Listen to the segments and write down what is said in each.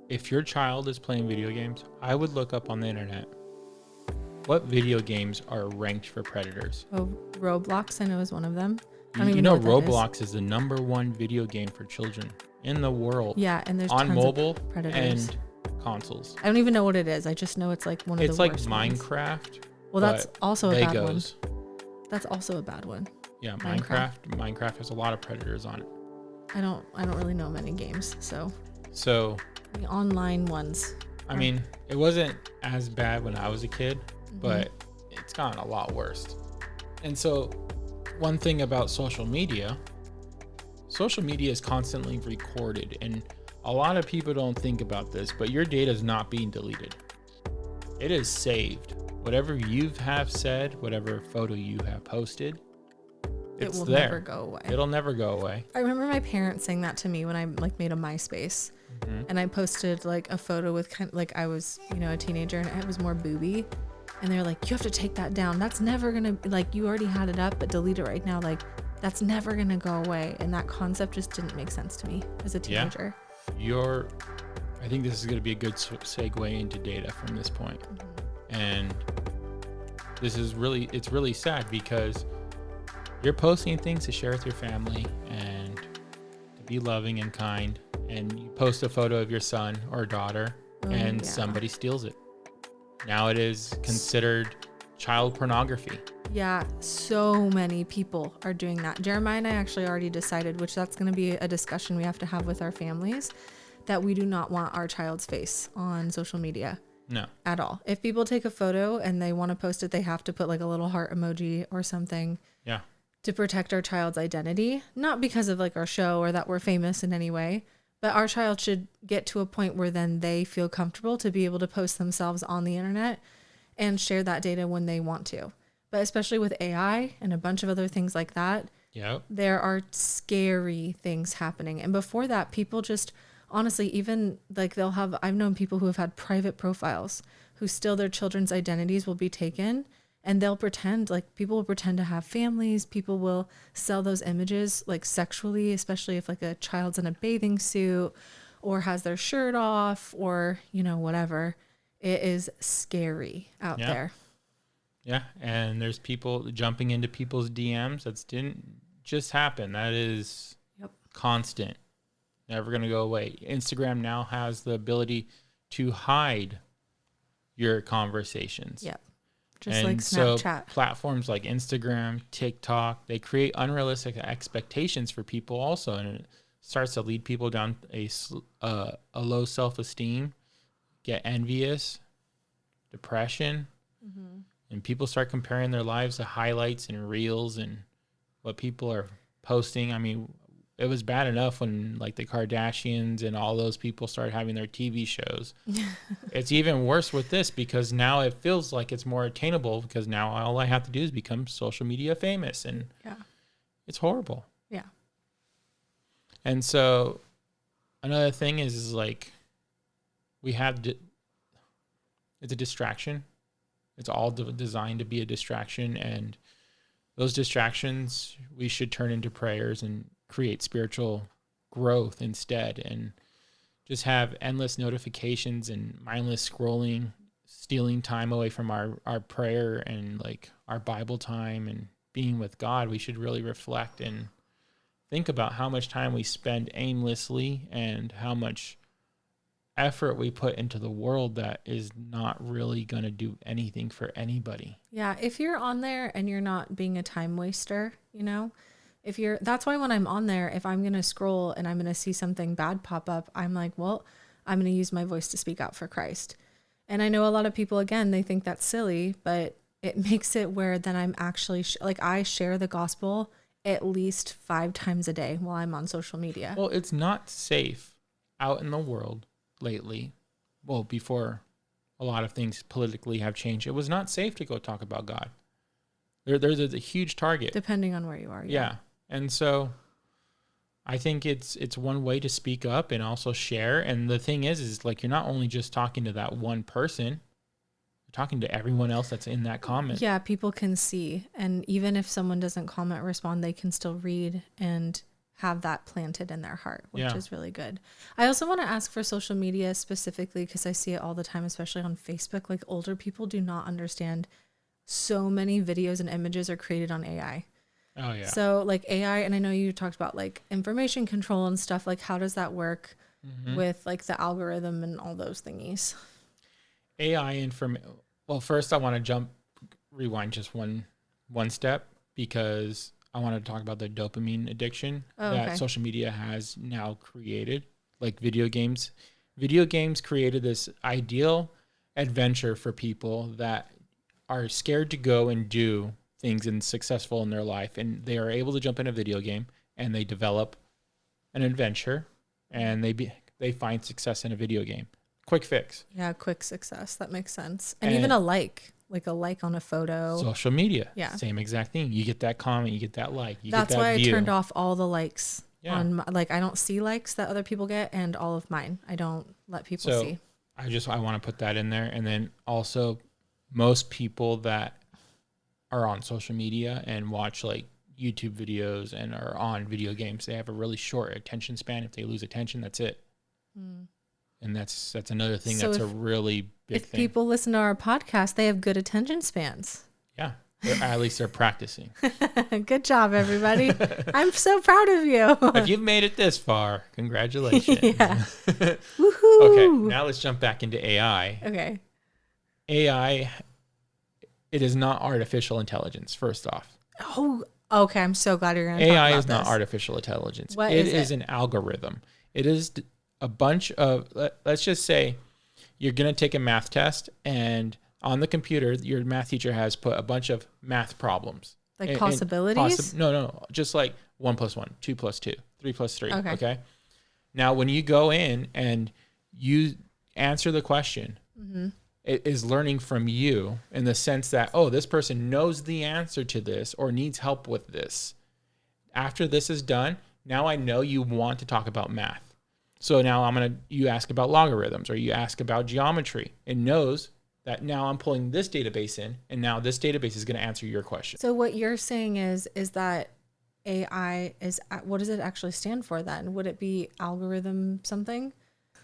if your child is playing video games, I would look up on the internet what video games are ranked for predators. Oh, Roblox, I know, is one of them. I don't even know what Roblox is the #1 video game for children in the world. Yeah, and there's on tons mobile of predators. And consoles. I don't even know what it is. I just know it's like one of the worst It's like Minecraft. Well, that's also a bad one. Legos. That's also a bad one. Yeah, Minecraft has a lot of predators on it. I don't really know many games, so the online ones. I mean, it wasn't as bad when I was a kid, but it's gotten a lot worse. And so one thing about social media is constantly recorded, and a lot of people don't think about this, but your data is not being deleted. It is saved. Whatever you have said, whatever photo you have posted, it will there. Never go away. It'll never go away. I remember my parents saying that to me when I made a MySpace, and I posted a photo with I was a teenager and it was more booby, and they're like, you have to take that down. That's never gonna you already had it up, but delete it right now. That's never gonna go away. And that concept just didn't make sense to me as a teenager. Yeah. I think this is gonna be a good segue into data from this point. And it's really sad because you're posting things to share with your family and to be loving and kind, and you post a photo of your son or daughter and somebody steals it. Now it is considered child pornography. Yeah, so many people are doing that. Jeremiah and I actually already decided, which that's going to be a discussion we have to have with our families, that we do not want our child's face on social media. No. At all. If people take a photo and they want to post it, they have to put a little heart emoji or something. Yeah. To protect our child's identity, not because of our show or that we're famous in any way, but our child should get to a point where then they feel comfortable to be able to post themselves on the internet and share that data when they want to. But especially with AI and a bunch of other things like that, there are scary things happening. And before that, people just honestly, even I've known people who have had private profiles who still their children's identities will be taken, and they'll pretend people will pretend to have families. People will sell those images sexually, especially if a child's in a bathing suit or has their shirt off or, whatever. It is scary out there. Yeah. And there's people jumping into people's DMs. That didn't just happen. That is constant. Never going to go away. Instagram now has the ability to hide your conversations. Yep. Just and like Snapchat. So platforms like Instagram, TikTok, they create unrealistic expectations for people also. And it starts to lead people down a low self-esteem, get envious, depression. And people start comparing their lives to highlights and reels and what people are posting. I mean, it was bad enough when the Kardashians and all those people started having their TV shows. It's even worse with this because now it feels like it's more attainable because now all I have to do is become social media famous, and it's horrible. Yeah. And so another thing is we have it's a distraction. It's all designed to be a distraction, and those distractions we should turn into prayers and create spiritual growth instead, and just have endless notifications and mindless scrolling, stealing time away from our prayer and our Bible time and being with God. We should really reflect and think about how much time we spend aimlessly and how much effort we put into the world that is not really going to do anything for anybody. Yeah, if you're on there and you're not being a time waster, that's why when I'm on there, if I'm going to scroll and I'm going to see something bad pop up, I'm like, well, I'm going to use my voice to speak out for Christ. And I know a lot of people, again, they think that's silly, but it makes it where then I'm actually I share the gospel at least 5 times a day while I'm on social media. Well, it's not safe out in the world lately. Well, before a lot of things politically have changed, it was not safe to go talk about God. There's a huge target. Depending on where you are. Yeah. And so I think it's one way to speak up and also share. And the thing is you're not only just talking to that one person, you're talking to everyone else that's in that comment. Yeah, people can see. And even if someone doesn't comment or respond, they can still read and have that planted in their heart, which Yeah. is really good. I also want to ask for social media specifically, because I see it all the time, especially on Facebook. Like, older people do not understand so many videos and images are created on AI. Oh yeah. So like AI, and I know you talked about like information control and stuff. Like, how does that work with like the algorithm and all those thingies? AI well, first I want to rewind just one step, because I want to talk about the dopamine addiction that social media has now created. Like video games created this ideal adventure for people that are scared to go and do things and successful in their life, and they are able to jump in a video game and they develop an adventure and they find success in a video game. Quick fix. Yeah, quick success. That makes sense. And even a like on a photo. Social media. Yeah. Same exact thing. You get that comment, you get that like, you That's get that why view. I turned off all the likes Yeah. on my, like, I don't see likes that other people get, and all of mine I don't let people see. I want to put that in there. And then also, most people that are on social media and watch like YouTube videos and are on video games, they have a really short attention span. If they lose attention, that's it. And that's another thing So that's a really big If thing. people listen to our podcast, they have good attention spans. Yeah. At least they're practicing. Good job, everybody. I'm so proud of you. If you've made it this far, congratulations. Yeah. Woohoo. Okay, now let's jump back into AI. Okay. AI, it is not artificial intelligence, first off. Oh, okay. I'm so glad you're going to talk about AI this. is not artificial intelligence. What It is is it? an algorithm. It is a bunch of, let's just say you're going to take a math test, and on the computer, your math teacher has put a bunch of math problems. Like possibilities? No. Just like 1 + 1, 2 + 2, 3 + 3. Okay. Okay. Now, when you go in and you answer the question, it is learning from you in the sense that, oh, this person knows the answer to this or needs help with this. After this is done, now I know you want to talk about math. So now you ask about logarithms, or you ask about geometry. It knows that now I'm pulling this database in, and now this database is going to answer your question. So what you're saying is that AI is, what does it actually stand for then? Would it be algorithm something?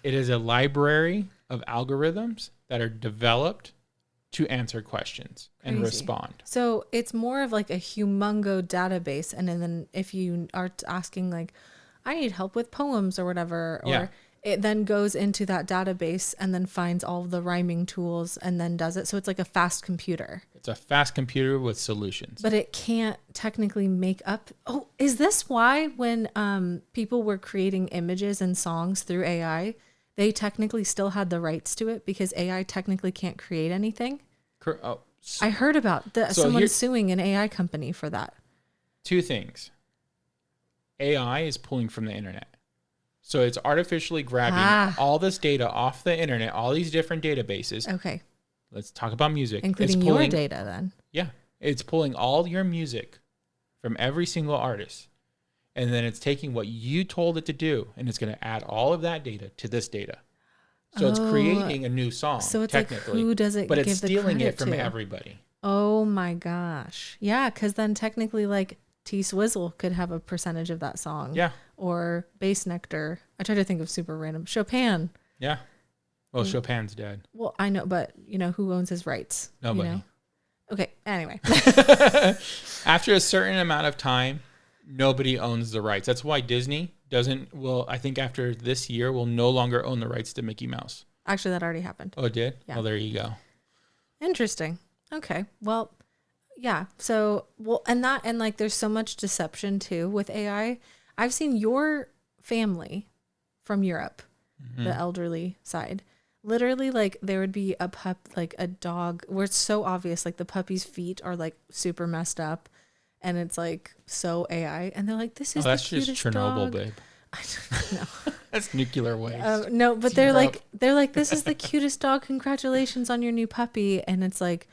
It is a library of algorithms that are developed to answer questions and Crazy. respond. So it's more of like a humongo database. And then if you are asking like, I need help with poems or whatever, or Yeah. it then goes into that database and then finds all of the rhyming tools and then does it. So it's like a fast computer. It's a fast computer with solutions. But it can't technically make up. Oh, is this why when people were creating images and songs through AI, they technically still had the rights to it because AI technically can't create anything? Oh, I heard about So someone here- suing an AI company for that. two things. AI is pulling from the internet. So it's artificially grabbing all this data off the internet, all these different databases. Okay. Let's talk about music. Including It's your pulling, data then. Yeah. It's pulling all your music from every single artist. And then it's taking what you told it to do, and it's going to add all of that data to this data. So it's creating a new song, So it's like, technically. who does it but give it's the stealing credit it from to? everybody. Oh my gosh. Yeah, because then technically like T-Swizzle could have a percentage of that song. Yeah. Or Bass Nectar. I try to think of super random. Chopin. Yeah. Well, Chopin's dead. Well, I know, but you know, who owns his rights? Nobody. You know? Okay, anyway. After a certain amount of time, nobody owns the rights. That's why Disney I think after this year, will no longer own the rights to Mickey Mouse. Actually, that already happened. Oh, it did? Yeah. Well, there you go. Interesting. Okay. Well, yeah. So, and like there's so much deception too with AI. I've seen your family from Europe, the elderly side. Literally, like there would be a dog where it's so obvious, like the puppy's feet are like super messed up, and it's like so AI, and they're like, "This is That's the cutest just Chernobyl, dog." babe. I don't know. That's nuclear waste. No, but It's they're Europe. like, "This is the cutest dog. Congratulations on your new puppy," and it's like,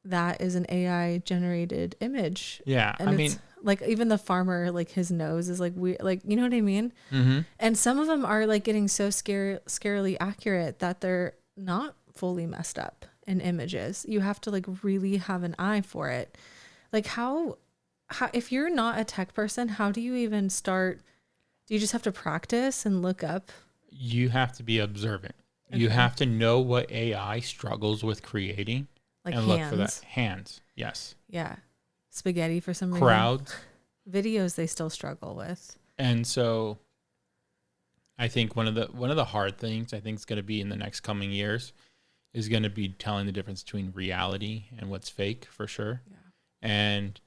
that is an AI generated image. Yeah, And I it's, mean, like even the farmer, like his nose is like weird, like, you know what I mean? mm-hmm. And some of them are like getting so scarily accurate that they're not fully messed up in images. You have to like really have an eye for it. Like how if you're not a tech person, how do you even start Do you just have to practice and look up? You have to be observant. Okay. You have to know what AI struggles with creating Like and hands. look for that. Hands, yes. Yeah. Spaghetti for some reason. Crowds. Videos they still struggle with. And so I think one of the hard things I think is going to be in the next coming years is going to be telling the difference between reality and what's fake, for sure. Yeah. And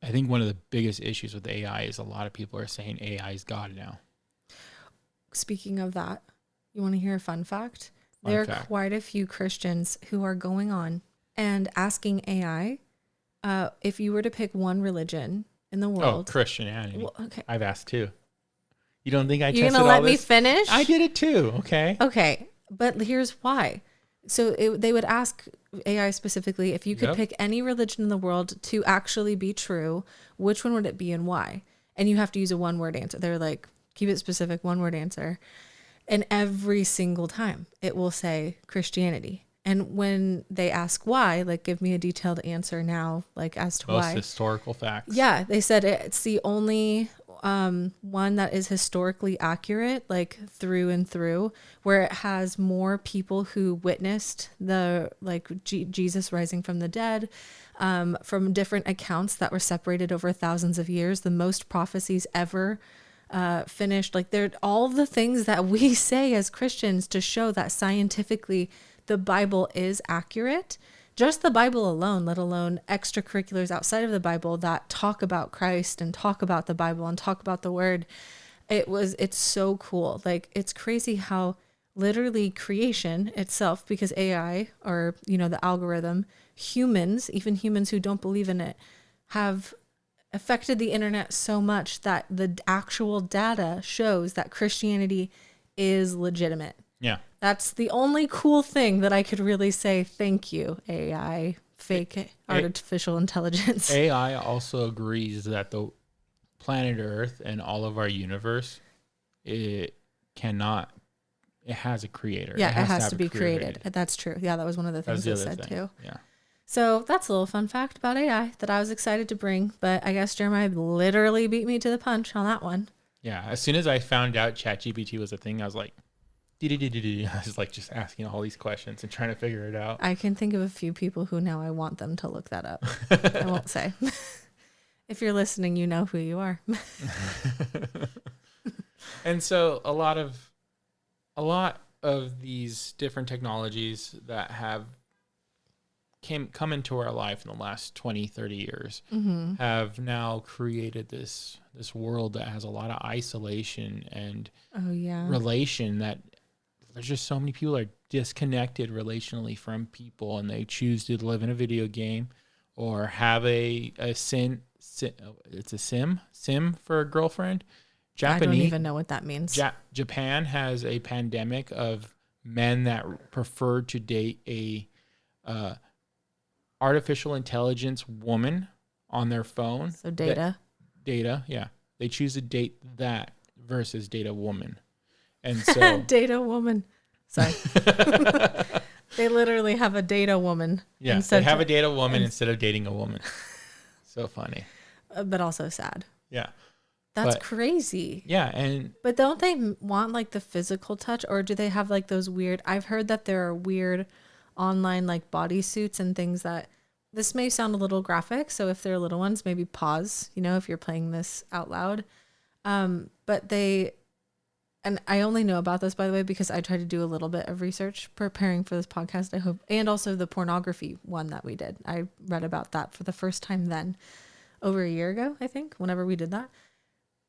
I think one of the biggest issues with AI is a lot of people are saying AI is God now. Speaking of that, you want to hear a fun fact? There are quite a few Christians who are going on and asking AI, if you were to pick one religion in the world. Oh, Christianity. Well, okay. I've asked too. You don't think I tested You're all this? going to let me finish? I did it too. Okay. Okay. But here's why. So they would ask AI specifically, if you could pick any religion in the world to actually be true, which one would it be and why? And you have to use a one-word answer. They're like, keep it specific, one-word answer. And every single time it will say Christianity. And when they ask why, like, give me a detailed answer now, like, as to why. Most historical facts. Yeah, they said it's the only one that is historically accurate, like through and through, where it has more people who witnessed the Jesus rising from the dead, from different accounts that were separated over thousands of years, the most prophecies ever finished. Like, they're all the things that we say as Christians to show that scientifically the Bible is accurate. Just the Bible alone, let alone extracurriculars outside of the Bible that talk about Christ and talk about the Bible and talk about the word. It's so cool. Like, it's crazy how literally creation itself, because AI, or, the algorithm, humans, even humans who don't believe in it, have affected the internet so much that the actual data shows that Christianity is legitimate. Yeah. That's the only cool thing that I could really say, thank you, AI, fake artificial intelligence. AI also agrees that the planet Earth and all of our universe, it has a creator. Yeah, it has to be created. That's true. Yeah, that was one of the things I said too. Yeah. So that's a little fun fact about AI that I was excited to bring, but I guess Jeremiah literally beat me to the punch on that one. Yeah. As soon as I found out ChatGPT was a thing, I was like, I was like just asking all these questions and trying to figure it out. I can think of a few people who now I want them to look that up. I won't say. If you're listening, you know who you are. And so a lot of these different technologies that have come into our life in the last 20, 30 years have now created this world that has a lot of isolation and relation, that there's just so many people are disconnected relationally from people, and they choose to live in a video game or have a sim for a girlfriend. I don't even know what that means. Japan has a pandemic of men that prefer to date a artificial intelligence woman on their phone. So data, yeah. They choose to date that versus date a woman. And so data woman. Sorry. They literally have a data woman. Yeah, they have a data woman instead of dating a woman. So funny. But also sad. Yeah. That's crazy. Yeah, but don't they want like the physical touch, or do they have like those weird, I've heard that there are weird online like bodysuits and things that, this may sound a little graphic, so if they're little ones, maybe pause, if you're playing this out loud. But and I only know about this, by the way, because I tried to do a little bit of research preparing for this podcast, I hope. And also the pornography one that we did. I read about that for the first time then, over a year ago, I think, whenever we did that.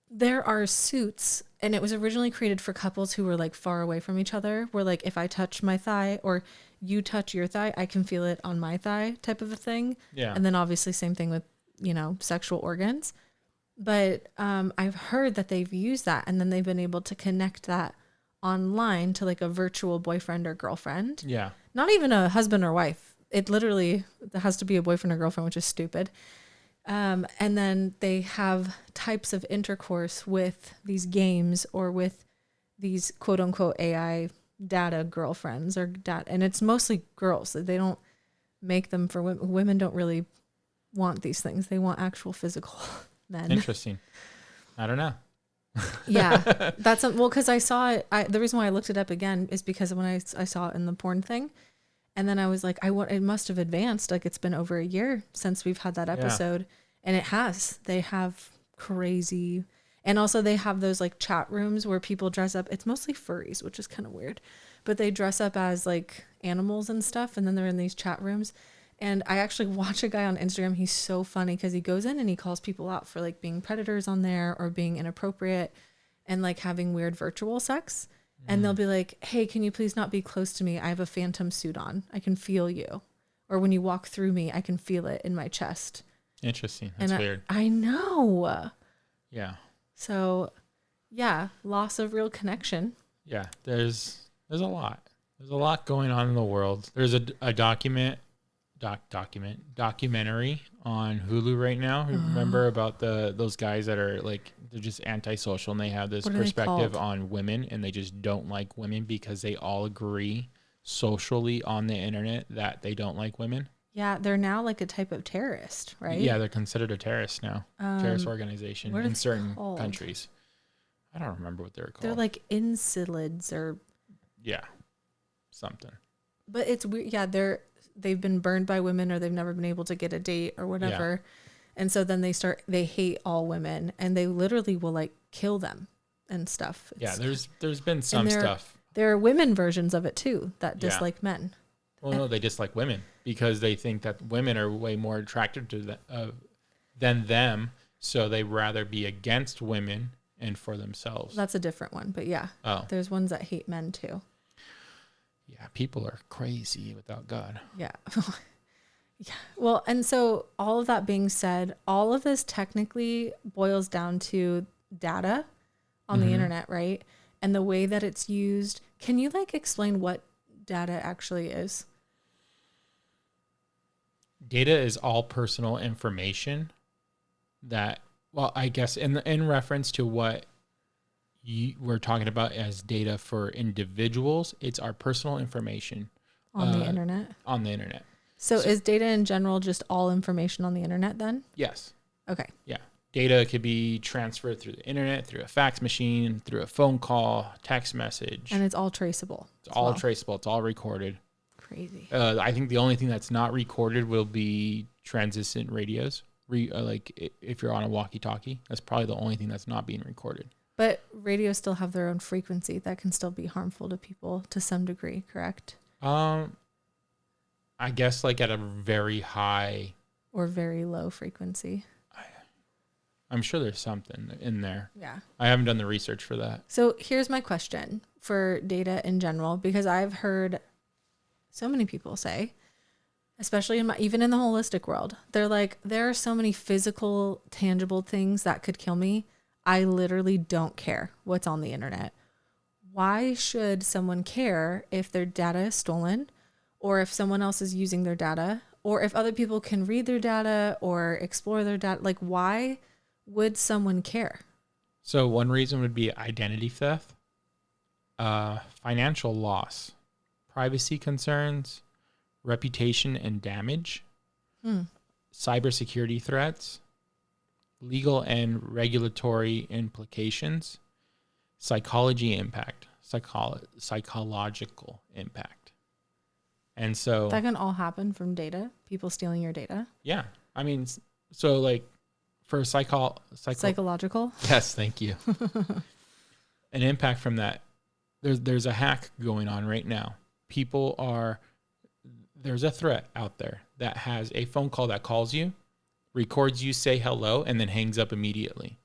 There are suits, and it was originally created for couples who were like far away from each other, where like if I touch my thigh or you touch your thigh, I can feel it on my thigh type of a thing. Yeah. And then obviously same thing with, sexual organs. But I've heard that they've used that, and then they've been able to connect that online to like a virtual boyfriend or girlfriend. Yeah. Not even a husband or wife. It literally has to be a boyfriend or girlfriend, which is stupid. And then they have types of intercourse with these games or with these quote unquote AI data girlfriends or and it's mostly girls. They don't make them for women. Women don't really want these things. They want actual physical men. Interesting. I don't know. Yeah, that's well, because I saw it. The reason why I looked it up again is because when I saw it in the porn thing, and then I was like, it must have advanced. Like it's been over a year since we've had that episode, and it has. They have crazy, and also they have those like chat rooms where people dress up. It's mostly furries, which is kind of weird, but they dress up as like animals and stuff, and then they're in these chat rooms. And I actually watch a guy on Instagram. He's so funny because he goes in and he calls people out for like being predators on there or being inappropriate and like having weird virtual sex. And they'll be like, hey, can you please not be close to me? I have a phantom suit on. I can feel you. Or when you walk through me, I can feel it in my chest. Interesting. That's weird. I know. Yeah. So, yeah, loss of real connection. Yeah, there's a lot. There's a lot going on in the world. There's a documentary on Hulu right now. Remember about those guys that are like, they're just antisocial and they have this perspective on women and they just don't like women because they all agree socially on the internet that they don't like women. Yeah, they're now like a type of terrorist, right? Yeah, they're considered a terrorist now. Terrorist organization in certain countries. I don't remember what they're called. They're like incelids or something. But it's weird. Yeah, they've been burned by women or they've never been able to get a date or whatever. Yeah. And so then they hate all women and they literally will like kill them and stuff. There's been some stuff. There are women versions of it too that dislike men. Well, no, they dislike women because they think that women are way more attractive to than them. So they rather be against women and for themselves. That's a different one. But yeah, there's ones that hate men too. Yeah, people are crazy without God. Yeah. Yeah. Well, and so all of that being said, all of this technically boils down to data on the internet, right? And the way that it's used. Can you like explain what data actually is? Data is all personal information that, well, I guess in reference to what we're talking about as data for individuals, it's our personal information on the internet. On the internet. So is data in general just all information on the internet then? Yes. Okay. Yeah. Data could be transferred through the internet, through a fax machine, through a phone call, text message. And it's all traceable. It's all traceable. It's all recorded. Crazy. I think the only thing that's not recorded will be transistent radios. Like if you're on a walkie-talkie, that's probably the only thing that's not being recorded. But radios still have their own frequency that can still be harmful to people to some degree, correct? I guess like at a very high or very low frequency. I'm sure there's something in there. Yeah. I haven't done the research for that. So here's my question for data in general, because I've heard so many people say, especially even in the holistic world, they're like, there are so many physical, tangible things that could kill me. I literally don't care what's on the internet. Why should someone care if their data is stolen or if someone else is using their data or if other people can read their data or explore their data? Like, why would someone care? So one reason would be identity theft, financial loss, privacy concerns, reputation and damage, cybersecurity threats, legal and regulatory implications, psychology impact, psychological impact. And so that can all happen from data, people stealing your data. Yeah. I mean, so like for psychological. Yes. Thank you. An impact from that. There's a hack going on right now. There's a threat out there that has a phone call that calls you, records you say hello, and then hangs up immediately.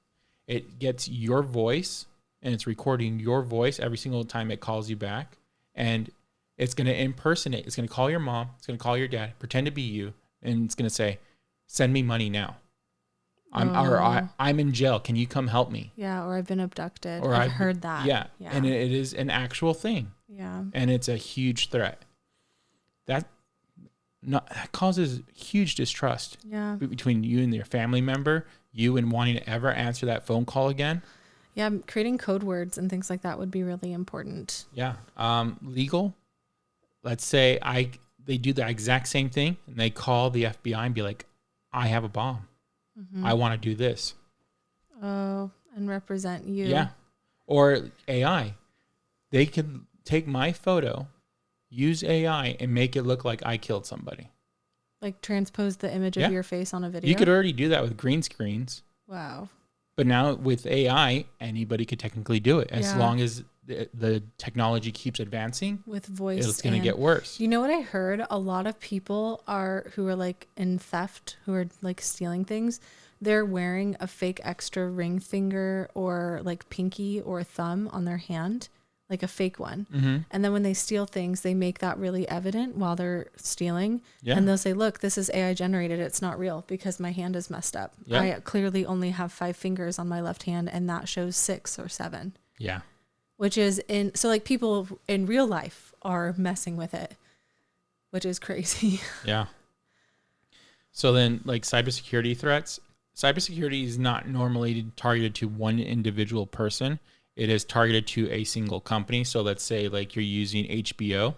It gets your voice and it's recording your voice every single time it calls you back. And it's going to impersonate. It's going to call your mom. It's going to call your dad, pretend to be you. And it's going to say, send me money now. I'm in jail. Can you come help me? Yeah. Or I've been abducted. Or I've heard that. Yeah. And it is an actual thing. Yeah. And it's a huge threat. That causes huge distrust between you and your family member, you and wanting to ever answer that phone call again. Yeah, creating code words and things like that would be really important. Yeah. Legal. Let's say they do the exact same thing and they call the FBI and be like, I have a bomb. I want to do this. Oh, and represent you. Yeah. Or AI. They could take my photo, use AI, and make it look like I killed somebody. Like transpose the image of your face on a video? You could already do that with green screens. Wow. But now with AI, anybody could technically do it. As long as the technology keeps advancing. With voice. It's going to get worse. You know what I heard? A lot of people who are like in theft, who are like stealing things, they're wearing a fake extra ring finger or like pinky or thumb on their hand, like a fake one. Mm-hmm. And then when they steal things, they make that really evident while they're stealing. Yeah. And they'll say, look, this is AI generated. It's not real because my hand is messed up. Yeah. I clearly only have 5 fingers on my left hand and that shows 6 or 7. Yeah. Which is so like people in real life are messing with it, which is crazy. Yeah. So then like cybersecurity threats, cybersecurity is not normally targeted to one individual person. It is targeted to a single company. So let's say like you're using HBO.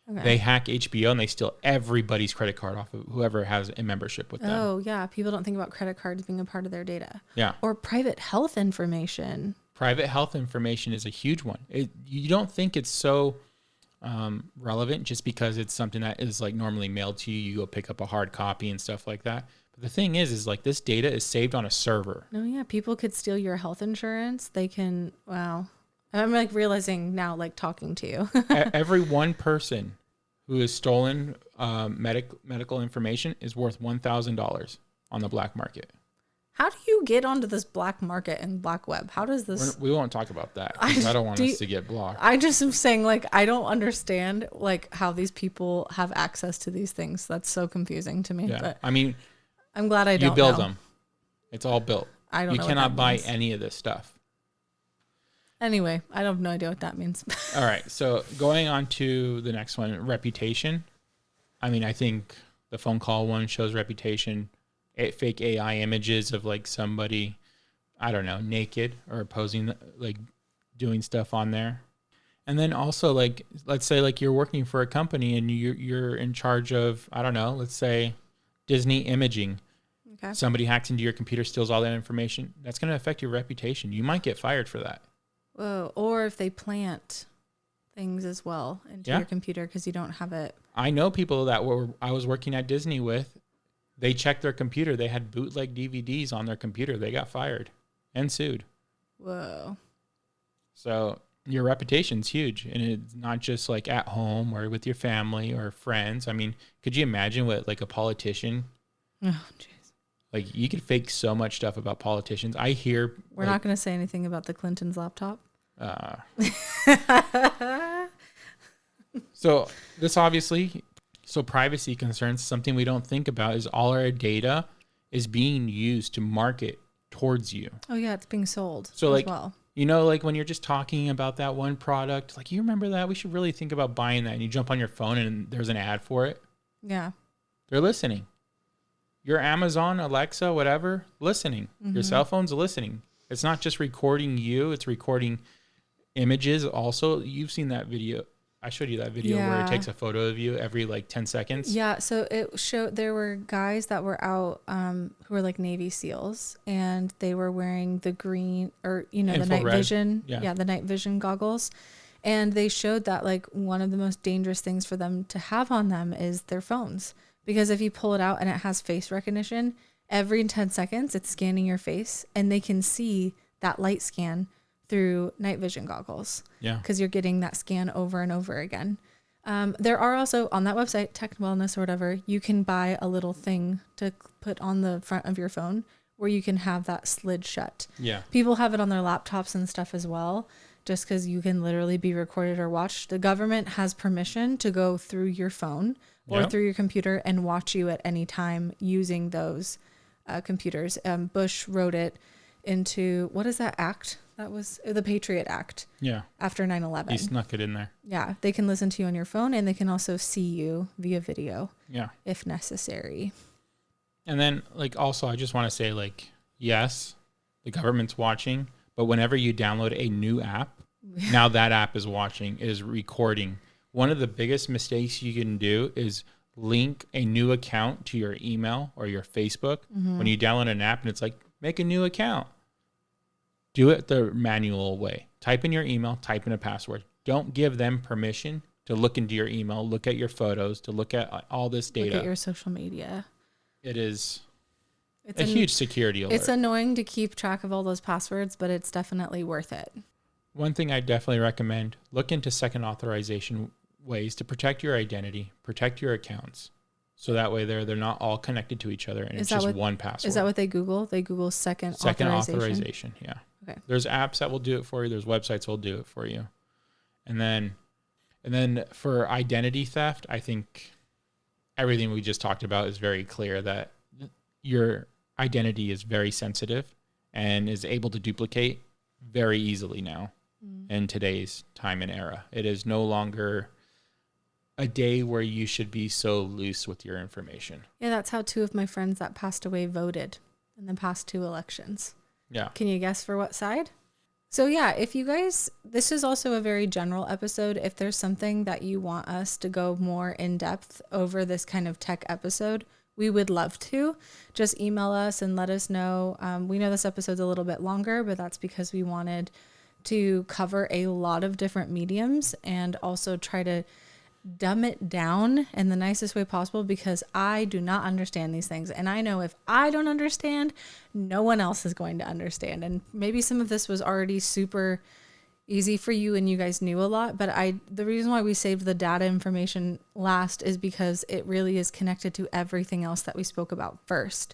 Okay. They hack HBO and they steal everybody's credit card off of whoever has a membership with them. Oh, yeah. People don't think about credit cards being a part of their data. Yeah. Or private health information. Private health information is a huge one. You don't think it's so relevant just because it's something that is like normally mailed to you. You go pick up a hard copy and stuff like that. But the thing is like this data is saved on a server. Oh yeah, people could steal your health insurance. They can. Wow, I'm like realizing now, like talking to you. Every one person who has stolen medical information is worth $1,000 on the black market. How do you get onto this black market and black web? How does this? We won't talk about that because I don't want us to get blocked. I just am saying, like, I don't understand like how these people have access to these things. That's so confusing to me. Yeah. But I mean, I'm glad I don't. You build them. It's all built. I don't. You cannot buy any of this stuff. Anyway, I have no idea what that means. All right, so going on to the next one, reputation. I mean, I think the phone call one shows reputation. Fake AI images of like somebody, I don't know, naked or posing, like doing stuff on there. And then also like, let's say like you're working for a company and you're in charge of, I don't know, let's say Disney imaging. Okay. Somebody hacks into your computer, steals all that information. That's going to affect your reputation. You might get fired for that. Whoa. Or if they plant things as well into your computer because you don't have it. I know people that I was working at Disney with. They checked their computer. They had bootleg DVDs on their computer. They got fired and sued. Whoa. So your reputation's huge. And it's not just like at home or with your family or friends. I mean, could you imagine what like a politician? Oh, jeez. Like you could fake so much stuff about politicians. I hear. We're not going to say anything about the Clintons' laptop. So this obviously... So privacy concerns, something we don't think about is all our data is being used to market towards you. Oh yeah, it's being sold. So like, you know, like when you're just talking about that one product, like you remember that? We should really think about buying that. And you jump on your phone and there's an ad for it. Yeah. They're listening. Your Amazon, Alexa, whatever, listening. Mm-hmm. Your cell phone's listening. It's not just recording you, it's recording images also. You've seen that video. I showed you that video where it takes a photo of you every like 10 seconds. Yeah. So it showed there were guys that were out who were like Navy SEALs and they were wearing the green or, you know, infrared. The night vision. Yeah. The night vision goggles. And they showed that like one of the most dangerous things for them to have on them is their phones. Because if you pull it out and it has face recognition, every 10 seconds it's scanning your face and they can see that light scan through night vision goggles. Yeah. Because you're getting that scan over and over again. There are also on that website, Tech Wellness or whatever, you can buy a little thing to put on the front of your phone where you can have that slid shut. Yeah. People have it on their laptops and stuff as well, just because you can literally be recorded or watched. The government has permission to go through your phone or through your computer and watch you at any time using those computers. Bush wrote it into, what is that act? That was the Patriot Act. Yeah. After 9/11. He snuck it in there. Yeah. They can listen to you on your phone and they can also see you via video. Yeah. If necessary. And then like also I just want to say like, yes, the government's watching, but whenever you download a new app, now that app is watching, is recording. One of the biggest mistakes you can do is link a new account to your email or your Facebook when you download an app and it's like, make a new account. do it the manual way. Type in your email, type in a password. Don't give them permission to look into your email, look at your photos, to look at all this data. Look at your social media. It is a huge security alert. It's annoying to keep track of all those passwords, but it's definitely worth it. One thing I definitely recommend, look into second authorization ways to protect your identity, protect your accounts. So that way they're not all connected to each other and it's just one password. Is that what they Google? They Google second authorization, yeah. Okay. There's apps that will do it for you. There's websites that will do it for you. And then for identity theft, I think everything we just talked about is very clear that your identity is very sensitive and is able to duplicate very easily now in today's time and era. It is no longer a day where you should be so loose with your information. Yeah, that's how 2 of my friends that passed away voted in the past 2 elections. Yeah. Can you guess for what side? So yeah, if you guys, this is also a very general episode. If there's something that you want us to go more in depth over this kind of tech episode, we would love to. Just email us and let us know. We know this episode's a little bit longer, but that's because we wanted to cover a lot of different mediums and also try to dumb it down in the nicest way possible, because I do not understand these things. And I know if I don't understand, no one else is going to understand. And maybe some of this was already super easy for you and you guys knew a lot, but the reason why we saved the data information last is because it really is connected to everything else that we spoke about first.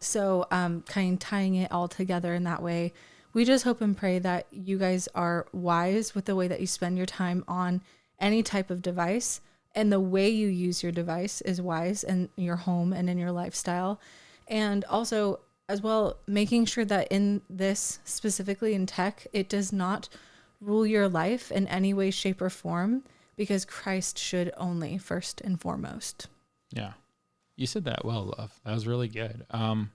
So kind of tying it all together in that way. We just hope and pray that you guys are wise with the way that you spend your time on any type of device, and the way you use your device is wise in your home and in your lifestyle. And also as well, making sure that in this, specifically in tech, it does not rule your life in any way, shape, or form, because Christ should only, first and foremost. Yeah. You said that well, love. That was really good.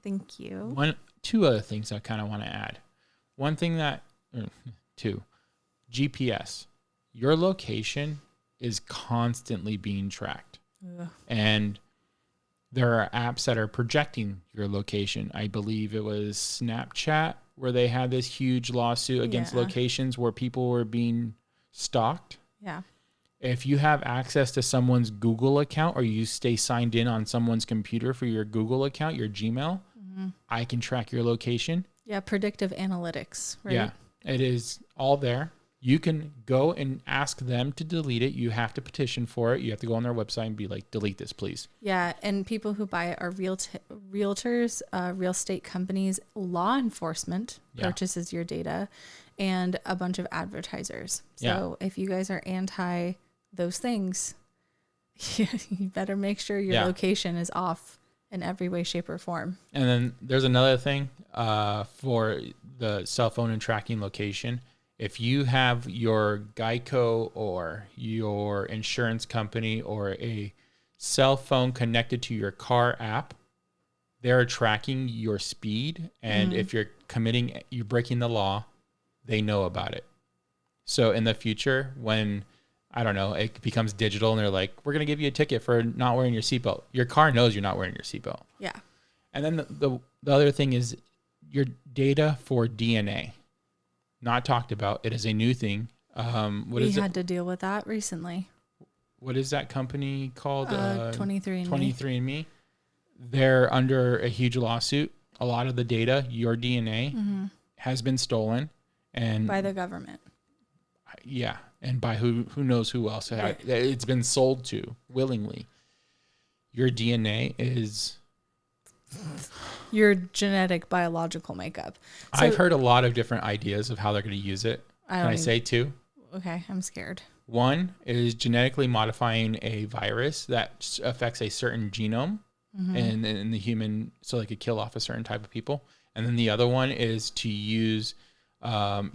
Thank you. 2 other things I kind of want to add. One thing GPS. Your location is constantly being tracked. Ugh. And there are apps that are projecting your location. I believe it was Snapchat where they had this huge lawsuit against locations where people were being stalked. Yeah. If you have access to someone's Google account, or you stay signed in on someone's computer for your Google account, your Gmail, I can track your location. Yeah, predictive analytics, right? Yeah, it is all there. You can go and ask them to delete it. You have to petition for it. You have to go on their website and be like, delete this, please. Yeah, and people who buy it are realtors, real estate companies, law enforcement purchases your data, and a bunch of advertisers. So if you guys are anti those things, you better make sure your location is off in every way, shape, or form. And then there's another thing for the cell phone and tracking location. If you have your Geico or your insurance company or a cell phone connected to your car app, they're tracking your speed. And if you're breaking the law, they know about it. So in the future, when, I don't know, it becomes digital and they're like, we're going to give you a ticket for not wearing your seatbelt, your car knows you're not wearing your seatbelt. Yeah. And then the other thing is your data for DNA. Not talked about. It is a new thing. We had to deal with that recently. What is that company called? 23andMe. 23andMe. They're under a huge lawsuit. A lot of the data, your DNA, has been stolen, and by the government. Yeah, and by who knows who else. Right. It's been sold to willingly. Your DNA is your genetic biological makeup. So, I've heard a lot of different ideas of how they're going to use it. Can I say 2? Okay, I'm scared. 1 is genetically modifying a virus that affects a certain genome in the human, so they could kill off a certain type of people. And then the other one is to use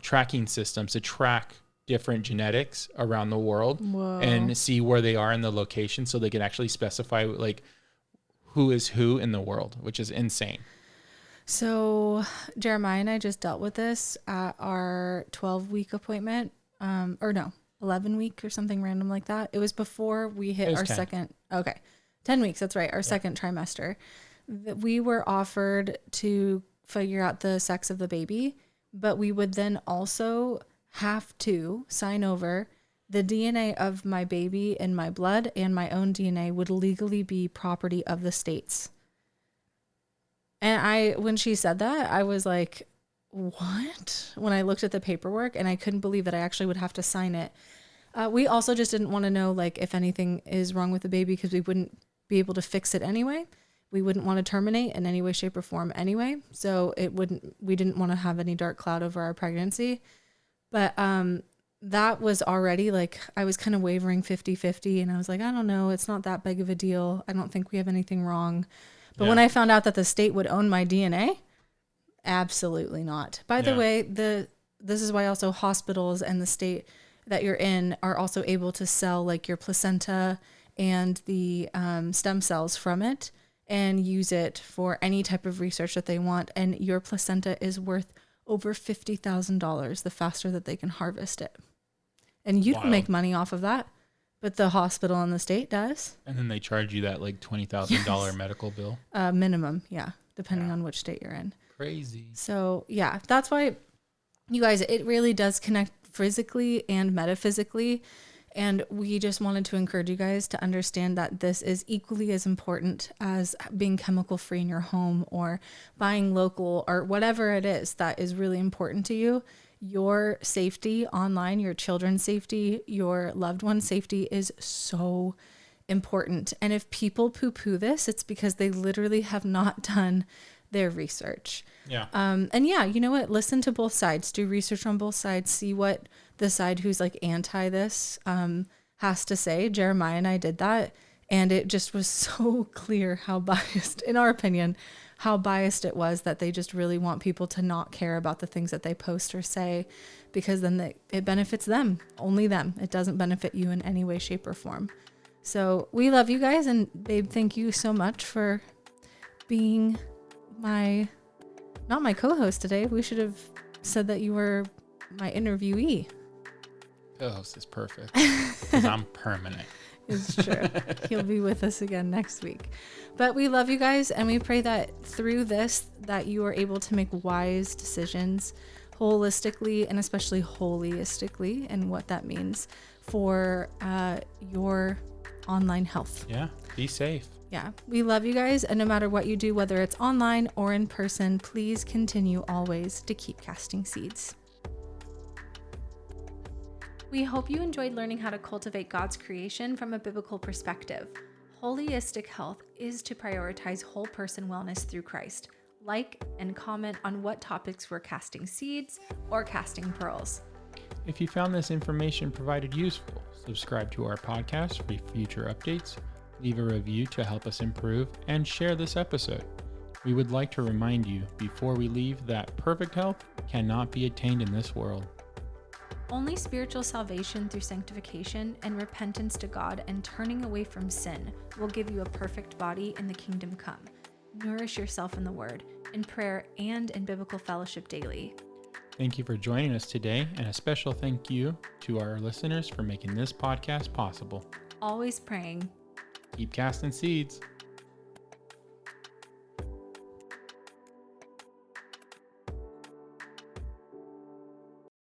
tracking systems to track different genetics around the world and see where they are in the location, so they can actually specify like who is who in the world, which is insane. So Jeremiah and I just dealt with this at our 12-week appointment, 11 week or something random like that. It was before we hit our 10 weeks. That's right. Our second trimester. We were offered to figure out the sex of the baby. but we would then also have to sign over the DNA of my baby in my blood and my own DNA would legally be property of the states. And when she said that, I was like, what? When I looked at the paperwork, and I couldn't believe that I actually would have to sign it. We also just didn't want to know like if anything is wrong with the baby because we wouldn't be able to fix it anyway. We wouldn't want to terminate in any way, shape, or form anyway. So we didn't want to have any dark cloud over our pregnancy. But that was already like, I was kind of wavering 50-50 and I was like, I don't know, it's not that big of a deal. I don't think we have anything wrong. But when I found out that the state would own my DNA, absolutely not. By the way, this is why also hospitals and the state that you're in are also able to sell like your placenta and the stem cells from it and use it for any type of research that they want. And your placenta is worth over $50,000 the faster that they can harvest it. And you don't make money off of that, but the hospital and the state does. And then they charge you that like $20,000 medical bill? Minimum, depending on which state you're in. Crazy. So, that's why, you guys, it really does connect physically and metaphysically. And we just wanted to encourage you guys to understand that this is equally as important as being chemical free in your home or buying local or whatever it is that is really important to you. Your safety online, your children's safety, your loved one's safety is so important. And if people poo-poo this, it's because they literally have not done their research. And you know what? Listen to both sides. Do research on both sides. See what the side who's like anti this has to say. Jeremiah and I did that. And it just was so clear how biased, in our opinion, how biased it was that they just really want people to not care about the things that they post or say, because then it benefits them, only them. It doesn't benefit you in any way, shape, or form. So we love you guys. And babe, thank you so much for being not my co-host today. We should have said that you were my interviewee. Co-host is perfect because I'm permanent. It's true. He'll be with us again next week. But we love you guys, and we pray that through this that you are able to make wise decisions holistically and especially holistically, and what that means for your online health. Yeah, be safe. Yeah, we love you guys. And no matter what you do, whether it's online or in person, please continue always to keep casting seeds. We hope you enjoyed learning how to cultivate God's creation from a biblical perspective. Holistic health is to prioritize whole person wellness through Christ. Like and comment on what topics we're casting seeds or casting pearls. If you found this information provided useful, subscribe to our podcast for future updates. Leave a review to help us improve, and share this episode. We would like to remind you before we leave that perfect health cannot be attained in this world. Only spiritual salvation through sanctification and repentance to God and turning away from sin will give you a perfect body in the kingdom come. Nourish yourself in the Word, in prayer, and in biblical fellowship daily. Thank you for joining us today, and a special thank you to our listeners for making this podcast possible. Always praying. Keep casting seeds.